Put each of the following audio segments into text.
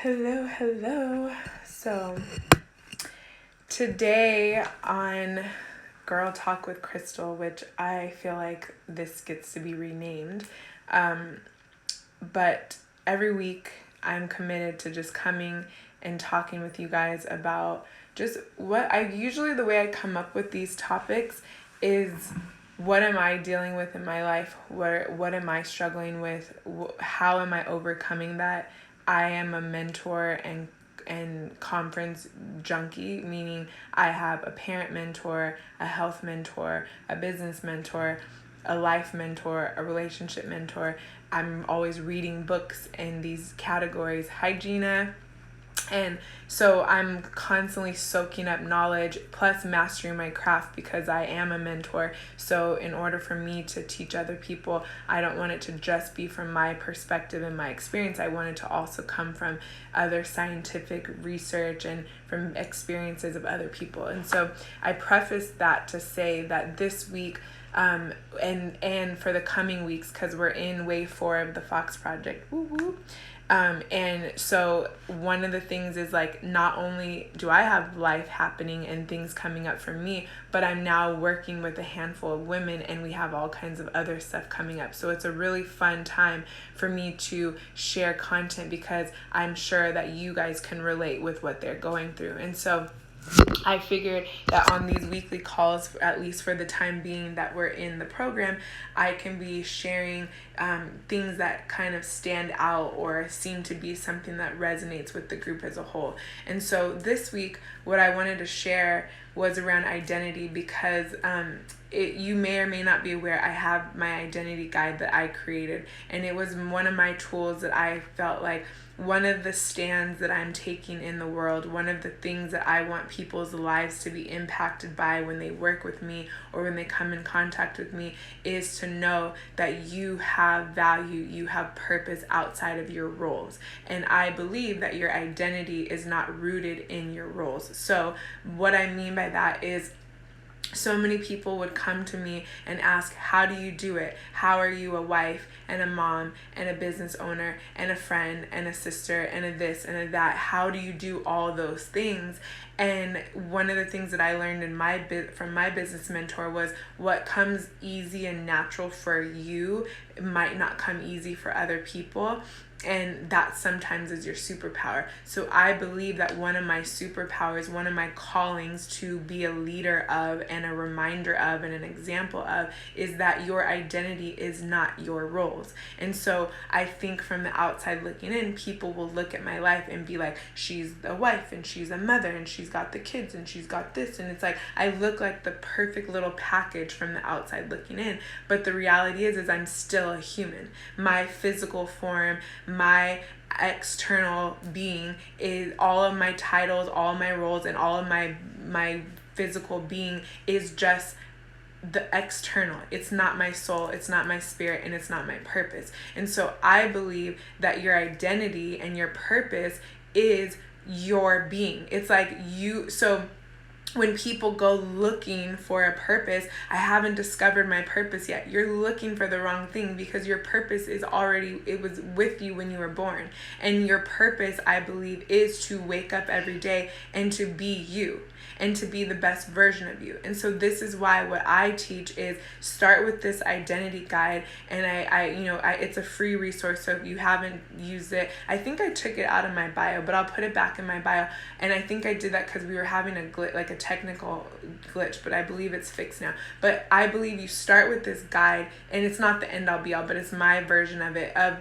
Hello, hello. So, today on Girl Talk with Crystal, which I feel like this gets to be renamed, but every week I'm committed to just coming and talking with you guys about just the way I come up with these topics is what am I dealing with in my life? What am I struggling with? How am I overcoming that? I am a mentor and conference junkie, meaning I have a parent mentor, a health mentor, a business mentor, a life mentor, a relationship mentor. I'm always reading books in these categories. Hi, Gina. And so I'm constantly soaking up knowledge plus mastering my craft because I am a mentor. So in order for me to teach other people, I don't want it to just be from my perspective and my experience. I want it to also come from other scientific research and from experiences of other people. And so I preface that to say that this week and for the coming weeks, because we're in wave 4 of the Fox Project. Woo woo. And so one of the things is like, not only do I have life happening and things coming up for me, but I'm now working with a handful of women and we have all kinds of other stuff coming up. So it's a really fun time for me to share content because I'm sure that you guys can relate with what they're going through. And so I figured that on these weekly calls, at least for the time being that we're in the program, I can be sharing things that kind of stand out or seem to be something that resonates with the group as a whole. And so this week, what I wanted to share was around identity because you may or may not be aware, I have my identity guide that I created, and it was one of my tools that I felt like one of the stands that I'm taking in the world, one of the things that I want people's lives to be impacted by when they work with me or when they come in contact with me is to know that you have value, you have purpose outside of your roles. And I believe that your identity is not rooted in your roles. So what I mean by that is, so many people would come to me and ask, how do you do it? How are you a wife and a mom and a business owner and a friend and a sister and a this and a that? How do you do all those things? And one of the things that I learned from my business mentor was what comes easy and natural for you might not come easy for other people. And that sometimes is your superpower. So I believe that one of my superpowers, one of my callings to be a leader of and a reminder of and an example of is that your identity is not your roles. And so I think from the outside looking in, people will look at my life and be like, she's a wife and she's a mother and she's got the kids and she's got this. And it's like, I look like the perfect little package from the outside looking in. But the reality is I'm still a human. My physical form, my external being is all of my titles, all of my roles, and all of my physical being is just the external. It's not my soul, it's not my spirit, and it's not my purpose. And so I believe that your identity and your purpose is your being. It's like so when people go looking for a purpose, I haven't discovered my purpose yet. You're looking for the wrong thing because your purpose it was with you when you were born. And your purpose, I believe, is to wake up every day and to be you and to be the best version of you. And so this is why what I teach is start with this identity guide. And it's a free resource. So if you haven't used it, I think I took it out of my bio, but I'll put it back in my bio. And I think I did that because we were having a technical glitch, but I believe it's fixed now. But I believe you start with this guide, and it's not the end all be all, but it's my version of it, of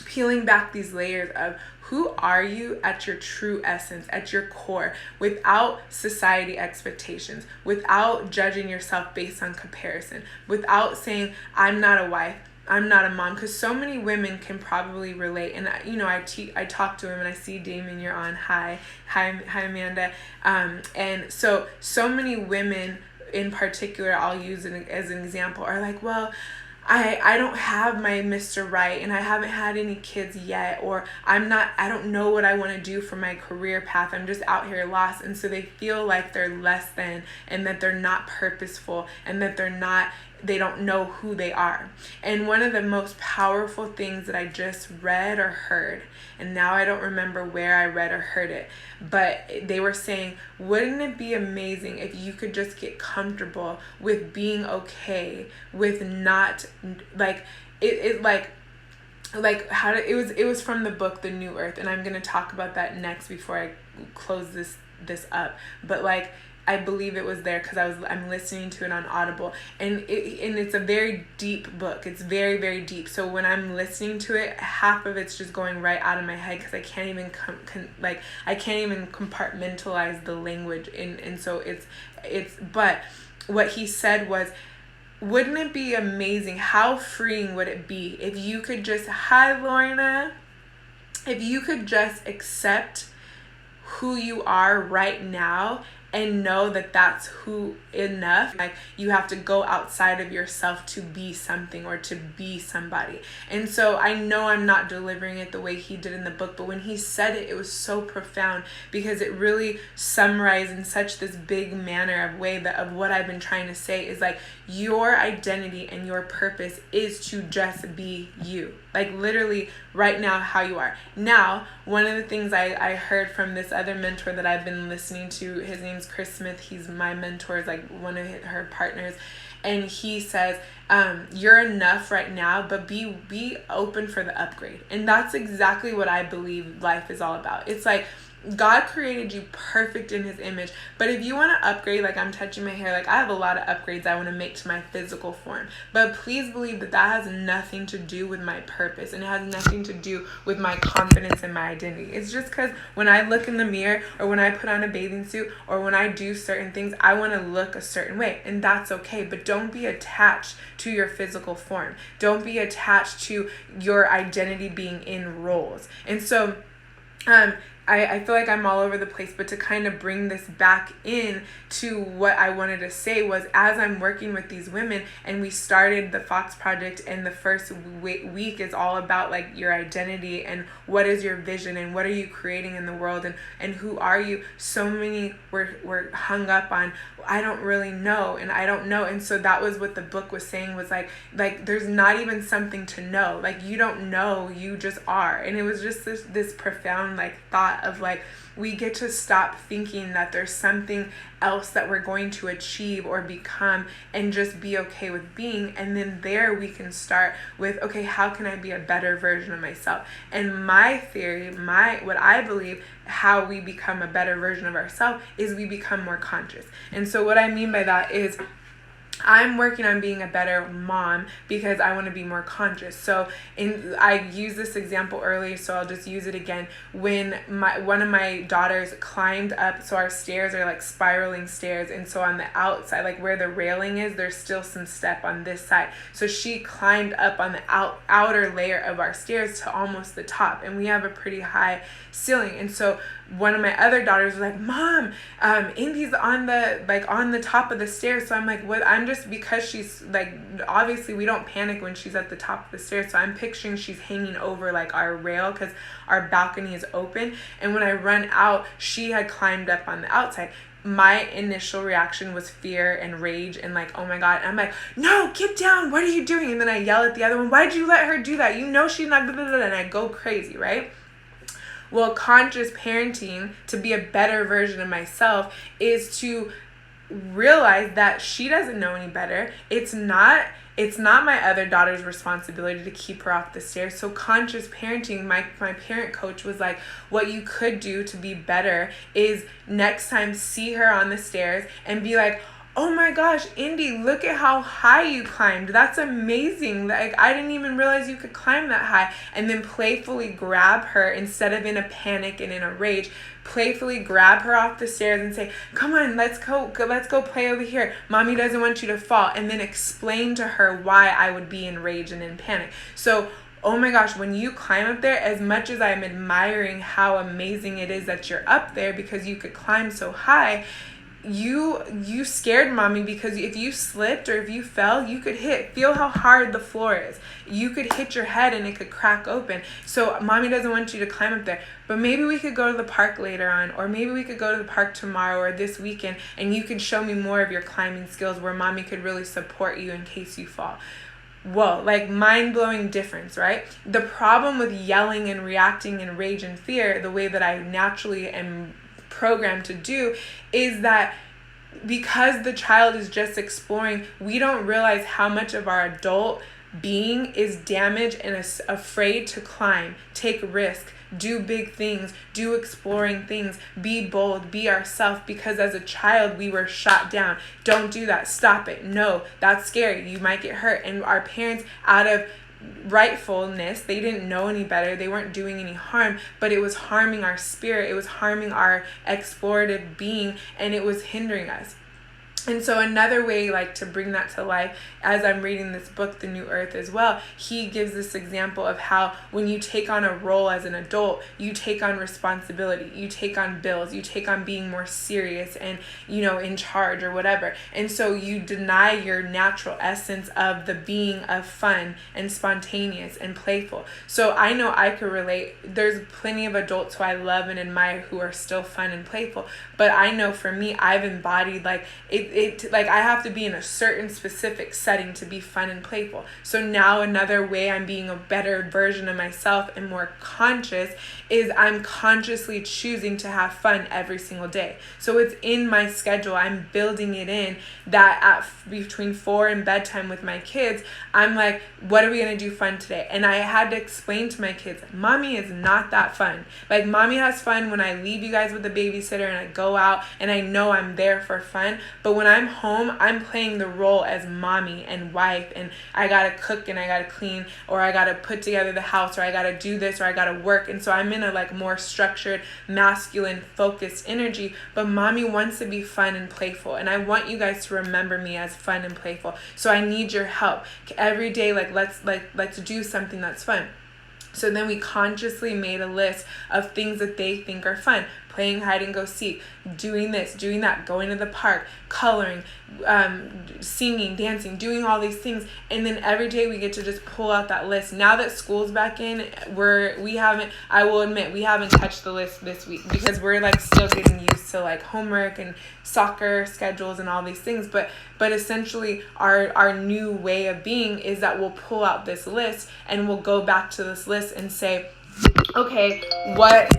peeling back these layers of who are you at your true essence, at your core, without society expectations, without judging yourself based on comparison, without saying, I'm not a wife, I'm not a mom, because so many women can probably relate. And I talk to women. I see Damon, you're on. Hi Amanda. And so many women in particular, I'll use it as an example, are like, well, I don't have my Mr. Right and I haven't had any kids yet, or I don't know what I want to do for my career path. I'm just out here lost. And so they feel like they're less than, and that they're not purposeful, and that they're not they don't know who they are. And one of the most powerful things that I just read or heard, and now I don't remember where I read or heard it, but they were saying, wouldn't it be amazing if you could just get comfortable with being okay with not, like, it was from the book The New Earth, and I'm going to talk about that next before I close this up. But like, I believe it was there because I'm listening to it on Audible, and it's a very deep book. It's very, very deep. So when I'm listening to it, half of it's just going right out of my head because I can't even I can't even compartmentalize the language, and so it's but what he said was, wouldn't it be amazing? How freeing would it be if you could just, hi Lorna, if you could just accept who you are right now and know that that's who enough. Like, you have to go outside of yourself to be something or to be somebody. And so I know I'm not delivering it the way he did in the book, but when he said it, it was so profound because it really summarized in such this big manner of way that of what I've been trying to say is like, your identity and your purpose is to just be you. Like, literally right now, how you are. Now, one of the things I heard from this other mentor that I've been listening to, his name's Chris Smith. He's my mentor, is like one of her partners. And he says, you're enough right now, but be open for the upgrade. And that's exactly what I believe life is all about. It's like, God created you perfect in his image, but if you want to upgrade, like I'm touching my hair, like I have a lot of upgrades I want to make to my physical form, but please believe that has nothing to do with my purpose, and it has nothing to do with my confidence and my identity. It's just because when I look in the mirror, or when I put on a bathing suit, or when I do certain things, I want to look a certain way, and that's okay. But don't be attached to your physical form. Don't be attached to your identity being in roles. And so I feel like I'm all over the place, but to kind of bring this back in to what I wanted to say was, as I'm working with these women, and we started the Fox Project, and the first week is all about like your identity and what is your vision and what are you creating in the world, and who are you. So many were hung up on, I don't really know, and I don't know. And so that was what the book was saying, was like there's not even something to know. Like, you don't know, you just are. And it was just this profound like thought of like, we get to stop thinking that there's something else that we're going to achieve or become, and just be okay with being. And then there we can start with, okay, how can I be a better version of myself? And my theory, what I believe, how we become a better version of ourselves is we become more conscious. And so what I mean by that is, I'm working on being a better mom because I want to be more conscious. So I used this example earlier, so I'll just use it again. When one of my daughters climbed up, so our stairs are like spiraling stairs, and so on the outside, like where the railing is, there's still some step on this side. So she climbed up on the outer layer of our stairs to almost the top, and we have a pretty high ceiling. And so one of my other daughters was like, Mom, Indy's on the top of the stairs. So I'm like, what? I'm just, because she's like, obviously we don't panic when she's at the top of the stairs. So I'm picturing she's hanging over like our rail because our balcony is open. And when I run out, she had climbed up on the outside. My initial reaction was fear and rage and like, oh my God. And I'm like, no, get down. What are you doing? And then I yell at the other one, why'd you let her do that? You know she's not, blah, blah, blah, and I go crazy, right? Well, conscious parenting, to be a better version of myself, is to realize that she doesn't know any better. It's not my other daughter's responsibility to keep her off the stairs. So conscious parenting, my parent coach was like, what you could do to be better is next time see her on the stairs and be like, oh my gosh, Indy, look at how high you climbed. That's amazing. Like, I didn't even realize you could climb that high. And then playfully grab her, instead of in a panic and in a rage, playfully grab her off the stairs and say, come on, let's go play over here. Mommy doesn't want you to fall. And then explain to her why I would be in rage and in panic. So, oh my gosh, when you climb up there, as much as I'm admiring how amazing it is that you're up there because you could climb so high, you scared mommy, because if you slipped or if you fell, you could feel how hard the floor is. You could hit your head and it could crack open. So mommy doesn't want you to climb up there. But maybe we could go to the park later on, or maybe we could go to the park tomorrow or this weekend, and you could show me more of your climbing skills where mommy could really support you in case you fall. Whoa, like mind-blowing difference, right? The problem with yelling and reacting in rage and fear, the way that I naturally am programmed to do, is that because the child is just exploring, we don't realize how much of our adult being is damaged and is afraid to climb, take risk, do big things, do exploring things, be bold, be ourselves, because as a child we were shot down. Don't do that. Stop it. No, that's scary. You might get hurt. And our parents, out of rightfulness, they didn't know any better, they weren't doing any harm, but it was harming our spirit, it was harming our explorative being, and it was hindering us. And so another way, like, to bring that to life, as I'm reading this book, The New Earth, as well, he gives this example of how when you take on a role as an adult, you take on responsibility, you take on bills, you take on being more serious and, in charge or whatever. And so you deny your natural essence of the being of fun and spontaneous and playful. So I know I could relate. There's plenty of adults who I love and admire who are still fun and playful. But I know for me, I've embodied, like, like I have to be in a certain specific setting to be fun and playful. So now another way I'm being a better version of myself and more conscious is I'm consciously choosing to have fun every single day. So it's in my schedule. I'm building it in that between 4 and bedtime with my kids, I'm like, what are we going to do fun today? And I had to explain to my kids, mommy is not that fun. Like, mommy has fun when I leave you guys with the babysitter and I go out and I know I'm there for fun. But when I'm home, I'm playing the role as mommy and wife, and I got to cook and I got to clean, or I got to put together the house, or I got to do this, or I got to work. And so I'm in a more structured, masculine, focused energy, but mommy wants to be fun and playful. And I want you guys to remember me as fun and playful. So I need your help every day. Let's do something that's fun. So then we consciously made a list of things that they think are fun. Playing hide and go seek, doing this, doing that, going to the park, coloring, singing, dancing, doing all these things. And then every day we get to just pull out that list. Now that school's back in, I will admit, we haven't touched the list this week because we're still getting used to homework and soccer schedules and all these things. But essentially our new way of being is that we'll pull out this list and we'll go back to this list and say, okay, what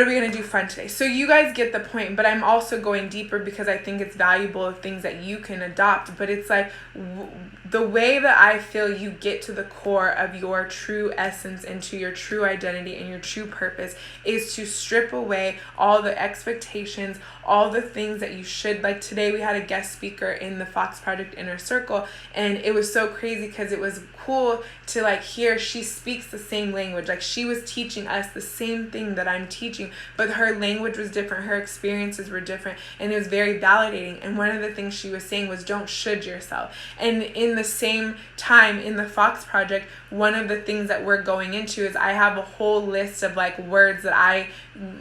are we going to do fun today? So you guys get the point, but I'm also going deeper because I think it's valuable of things that you can adopt. But it's the way that I feel you get to the core of your true essence and to your true identity and your true purpose is to strip away all the expectations, all the things that you should. Like today we had a guest speaker in the Fox Project Inner Circle, and it was so crazy because it was cool to hear she speaks the same language. She was teaching us the same thing that I'm teaching, but her language was different, her experiences were different, and it was very validating. And one of the things she was saying was, don't should yourself. And in the same time, in the Fox Project, one of the things that we're going into is I have a whole list of words that I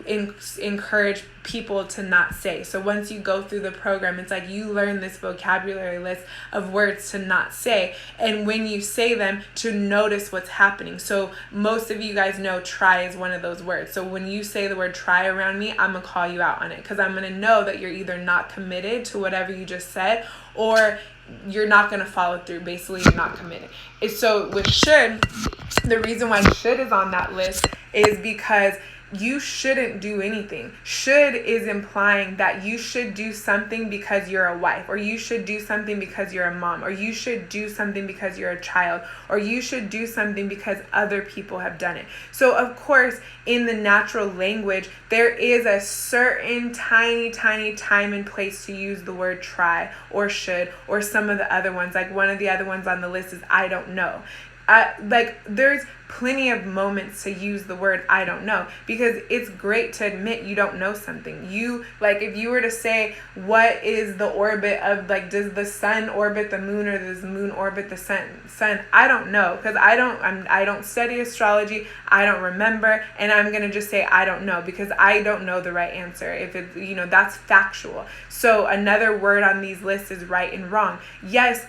encourage people to not say. So once you go through the program, it's you learn this vocabulary list of words to not say, and when you say them, to notice what's happening. So most of you guys know try is one of those words. So when you say the word try around me, I'm gonna call you out on it because I'm gonna know that you're either not committed to whatever you just said, or you're not going to follow through. Basically, you're not committed. So with should, the reason why should is on that list is because you shouldn't do anything. Should is implying that you should do something because you're a wife, or you should do something because you're a mom, or you should do something because you're a child, or you should do something because other people have done it. So of course, in the natural language, there is a certain tiny time and place to use the word try or should, or some of the other ones. One of the other ones on the list is I don't know. Like, there's plenty of moments to use the word I don't know, because it's great to admit you don't know something. You, like, if you were to say, what is the orbit of, like, does the sun orbit the moon, or does the moon orbit the sun? I don't know, because I don't study astrology. I don't remember, and I'm going to just say I don't know, because I don't know the right answer. If it's, that's factual. So another word on these lists is right and wrong. Yes,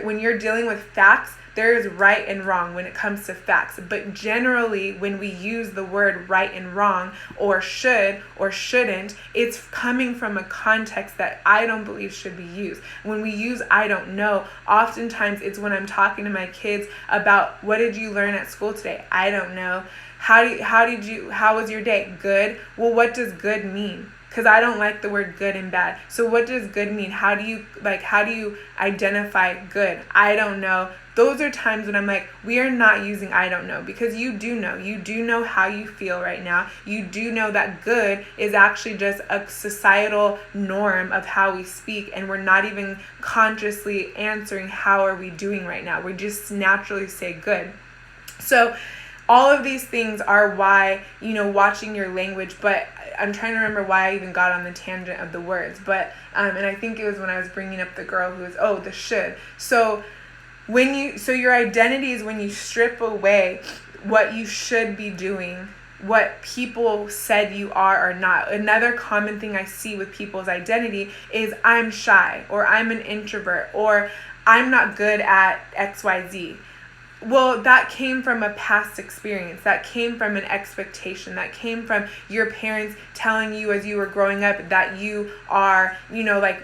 when you're dealing with facts, there is right and wrong when it comes to facts. But generally, when we use the word right and wrong, or should or shouldn't, it's coming from a context that I don't believe should be used. When we use I don't know, oftentimes it's when I'm talking to my kids about, what did you learn at school today? I don't know. How was your day? Good. Well, what does good mean? Because I don't like the word good and bad. So what does good mean? How do you identify good? I don't know. Those are times when I'm like, we are not using I don't know, because you do know how you feel right now. You do know that good is actually just a societal norm of how we speak, and we're not even consciously answering how are we doing right now. We just naturally say good. So all of these things are why, watching your language, but I'm trying to remember why I even got on the tangent of the words, but, and I think it was when I was bringing up the girl who was, the should. So your identity is when you strip away what you should be doing, what people said you are or not. Another common thing I see with people's identity is I'm shy, or I'm an introvert, or I'm not good at XYZ. Well, that came from a past experience. That came from an expectation. That came from your parents telling you as you were growing up that you are,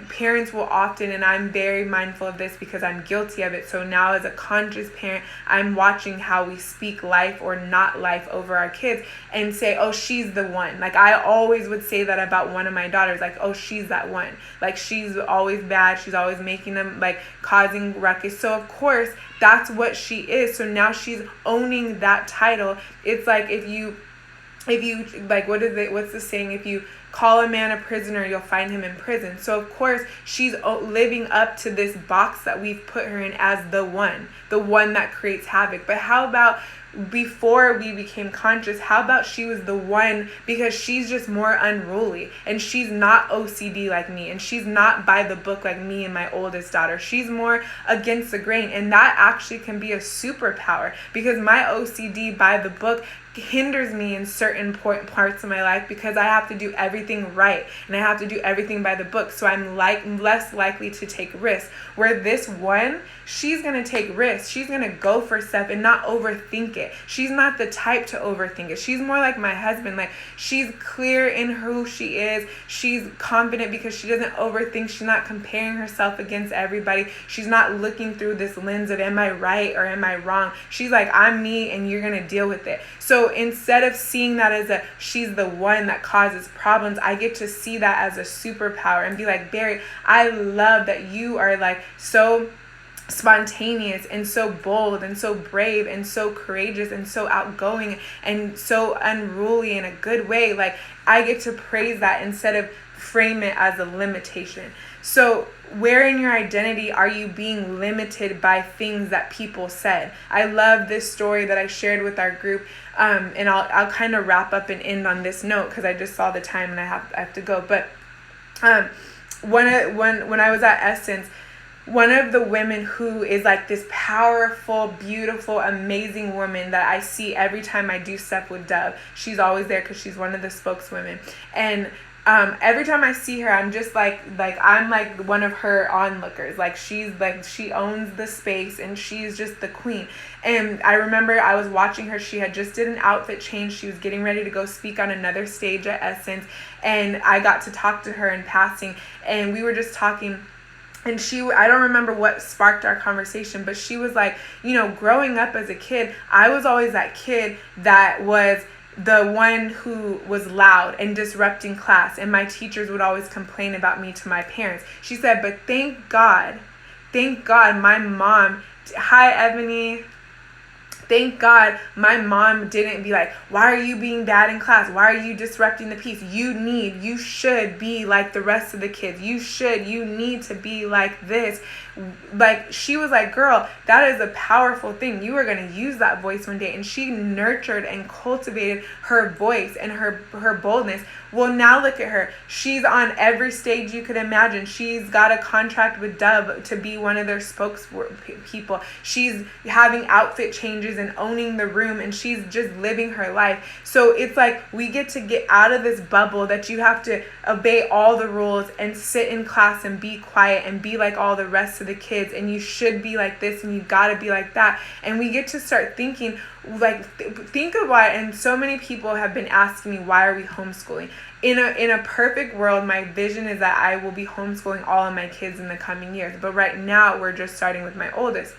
parents will often, and I'm very mindful of this because I'm guilty of it. So now as a conscious parent, I'm watching how we speak life or not life over our kids and say, oh, she's the one. Like, I always would say that about one of my daughters, like, oh, she's that one. Like, she's always bad. She's always making them, causing ruckus. So of course, that's what she is. So now she's owning that title. It's like if you what's the saying? If you call a man a prisoner, you'll find him in prison. So of course, she's living up to this box that we've put her in as the one that creates havoc. But how about before we became conscious, how about she was the one, because she's just more unruly, and she's not OCD like me, and she's not by the book like me and my oldest daughter. She's more against the grain, and that actually can be a superpower, because my OCD by the book hinders me in certain parts of my life, because I have to do everything right and I have to do everything by the book. So I'm less likely to take risks. Where this one, she's going to take risks. She's going to go for stuff and not overthink it. She's not the type to overthink it. She's more like my husband. Like, she's clear in who she is. She's confident because she doesn't overthink. She's not comparing herself against everybody. She's not looking through this lens of, am I right or am I wrong? She's like, I'm me and you're going to deal with it. So instead of seeing that as she's the one that causes problems, I get to see that as a superpower and be like, Barry, I love that you are so spontaneous and so bold and so brave and so courageous and so outgoing and so unruly in a good way. I get to praise that instead of frame it as a limitation. So where in your identity are you being limited by things that people said? I love this story that I shared with our group, and I'll kind of wrap up and end on this note because I just saw the time and I have to go. But when I was at Essence, one of the women who is this powerful, beautiful, amazing woman that I see every time I do stuff with Dove, she's always there because she's one of the spokeswomen. And every time I see her, I'm just I'm one of her onlookers. She owns the space and she's just the queen. And I remember I was watching her. She had just did an outfit change. She was getting ready to go speak on another stage at Essence. And I got to talk to her in passing, and we were just talking. And I don't remember what sparked our conversation, but she was like, growing up as a kid, I was always that kid that was the one who was loud and disrupting class, and my teachers would always complain about me to my parents. She said, but thank God my mom, hi Ebony, thank God my mom didn't be like, why are you being bad in class? Why are you disrupting the peace? You should be like the rest of the kids. You need to be like this. like, she was like, girl, that is a powerful thing. You are going to use that voice one day. And she nurtured and cultivated her voice and her boldness. Well, now look at her. She's on every stage you could imagine. She's got a contract with Dove to be one of their spokespeople. She's having outfit changes and owning the room, and she's just living her life. So it's like, we get to get out of this bubble that you have to obey all the rules and sit in class and be quiet and be like all the rest of the kids, and you should be like this and you gotta be like that. And we get to start thinking, like, think about it. And so many people have been asking me, why are we homeschooling? In a perfect world, my vision is that I will be homeschooling all of my kids in the coming years. But right now, we're just starting with my oldest.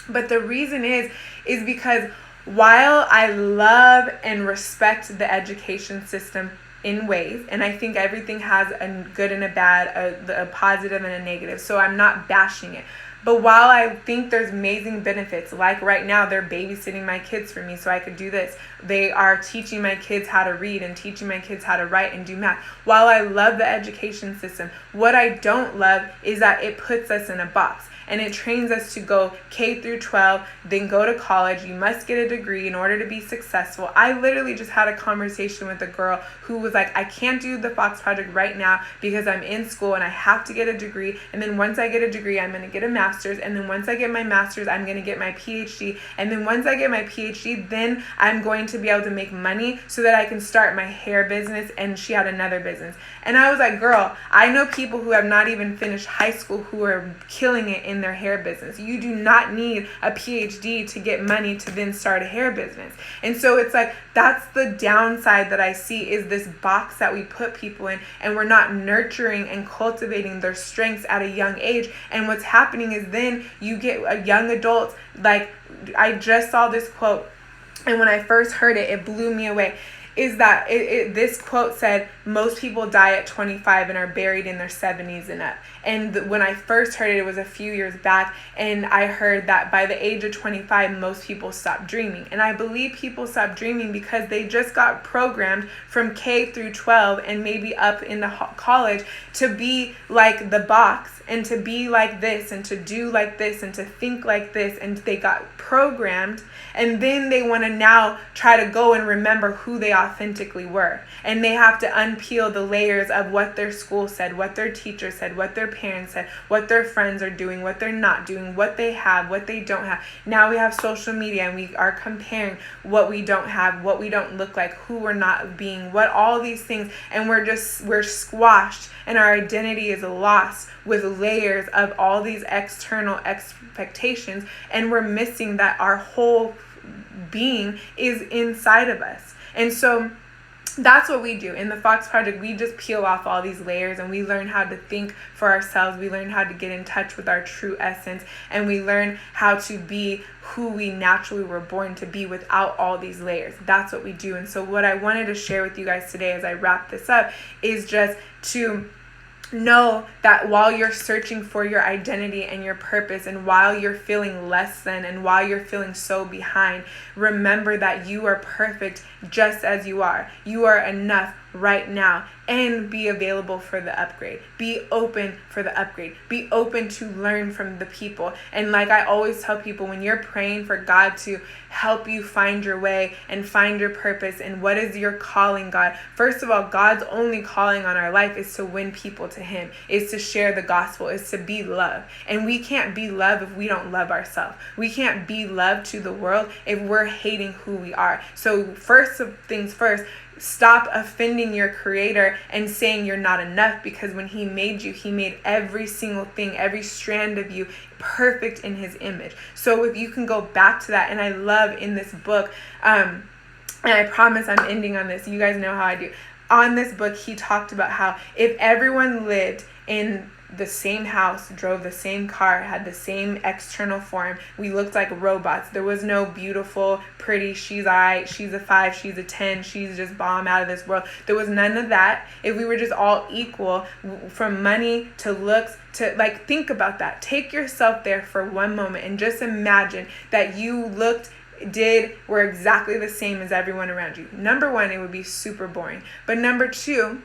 But the reason is because while I love and respect the education system in ways, and I think everything has a good and a bad, a positive and a negative, so I'm not bashing it. But while I think there's amazing benefits, like right now, they're babysitting my kids for me so I could do this. They are teaching my kids how to read and teaching my kids how to write and do math. While I love the education system, what I don't love is that it puts us in a box. And it trains us to go K through 12, then go to college. You must get a degree in order to be successful. I literally just had a conversation with a girl who was like, I can't do the Fox Project right now because I'm in school and I have to get a degree. And then once I get a degree, I'm going to get a master's. And then once I get my master's, I'm going to get my PhD. And then once I get my PhD, then I'm going to be able to make money so that I can start my hair business. And she had another business. And I was like, girl, I know people who have not even finished high school who are killing it in their hair business. You do not need a PhD to get money to then start a hair business. And so it's like, that's the downside that I see, is this box that we put people in, and we're not nurturing and cultivating their strengths at a young age. And what's happening is then you get a young adult, like, I just saw this quote, and when I first heard it, it blew me away. Is that this quote said, most people die at 25 and are buried in their 70s and up. And when I first heard it, it was a few years back, and I heard that by the age of 25, most people stop dreaming. And I believe people stop dreaming because they just got programmed from K through 12 and maybe up into college to be like the box and to be like this and to do like this and to think like this, and they got programmed, and then they want to now try to go and remember who they authentically were. And they have to unpeel the layers of what their school said, what their teacher said, what their parents said, what their friends are doing, what they're not doing, what they have, what they don't have. Now we have social media, and we are comparing what we don't have, what we don't look like, who we're not being, what all these things, and we're squashed, and our identity is lost with layers of all these external expectations, and we're missing that our whole being is inside of us. And so that's what we do in the Fox Project. We just peel off all these layers, and we learn how to think for ourselves. We learn how to get in touch with our true essence, and we learn how to be who we naturally were born to be without all these layers. That's what we do. And so what I wanted to share with you guys today as I wrap this up is just to know that while you're searching for your identity and your purpose, and while you're feeling less than, and while you're feeling so behind, remember that you are perfect just as you are. You are enough right now, and be available for the upgrade. Be open for the upgrade. Be open to learn from the people. And like I always tell people, when you're praying for God to help you find your way and find your purpose and what is your calling, God, first of all, God's only calling on our life is to win people to Him, is to share the gospel, is to be love. And we can't be love if we don't love ourselves. We can't be love to the world if we're hating who we are. So first of things first, stop offending your creator and saying you're not enough, because when He made you, He made every single thing, every strand of you perfect in His image. So if you can go back to that, and I love in this book, and I promise I'm ending on this, you guys know how I do. On this book, he talked about how if everyone lived in the same house, drove the same car, had the same external form, we looked like robots. There was no beautiful, pretty, she's she's a 5, she's a 10, she's just bomb out of this world. There was none of that. If we were just all equal, from money to looks to, like, think about that. Take yourself there for one moment and just imagine that you were exactly the same as everyone around you. Number one, it would be super boring. But number two,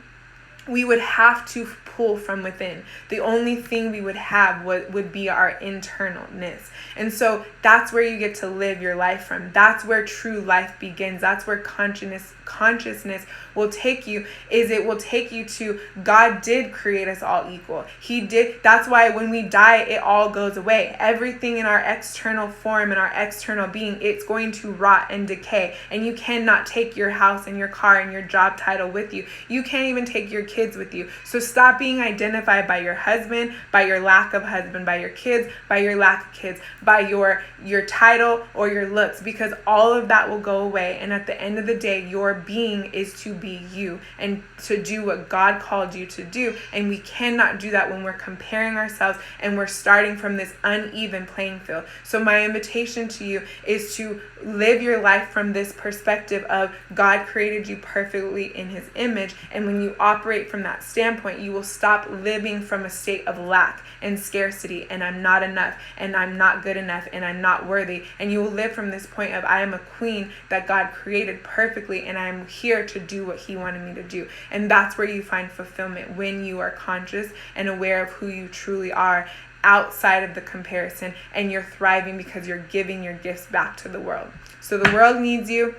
we would have to pull from within. The only thing we would have would be our internalness. And so that's where you get to live your life from. That's where true life begins. That's where consciousness will take you. It will take you to God did create us all equal. He did. That's why when we die, it all goes away. Everything in our external form and our external being, it's going to rot and decay. And you cannot take your house and your car and your job title with you. You can't even take your kids with you. So stop being identified by your husband, by your lack of husband, by your kids, by your lack of kids, by your title or your looks, because all of that will go away. And at the end of the day, your being is to be you and to do what God called you to do. And we cannot do that when we're comparing ourselves and we're starting from this uneven playing field. So my invitation to you is to live your life from this perspective of God created you perfectly in his image. And when you operate from that standpoint, you will stop living from a state of lack and scarcity and I'm not enough and I'm not good enough and I'm not worthy. And you will live from this point of I am a queen that God created perfectly and I'm here to do what he wanted me to do. And that's where you find fulfillment, when you are conscious and aware of who you truly are outside of the comparison, and you're thriving because you're giving your gifts back to the world. So the world needs you.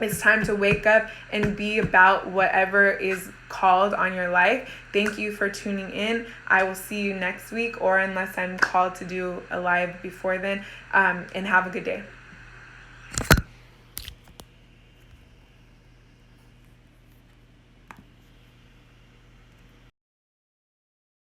It's time to wake up and be about whatever is called on your life. Thank you for tuning in. I will see you next week, or unless I'm called to do a live before then, and have a good day.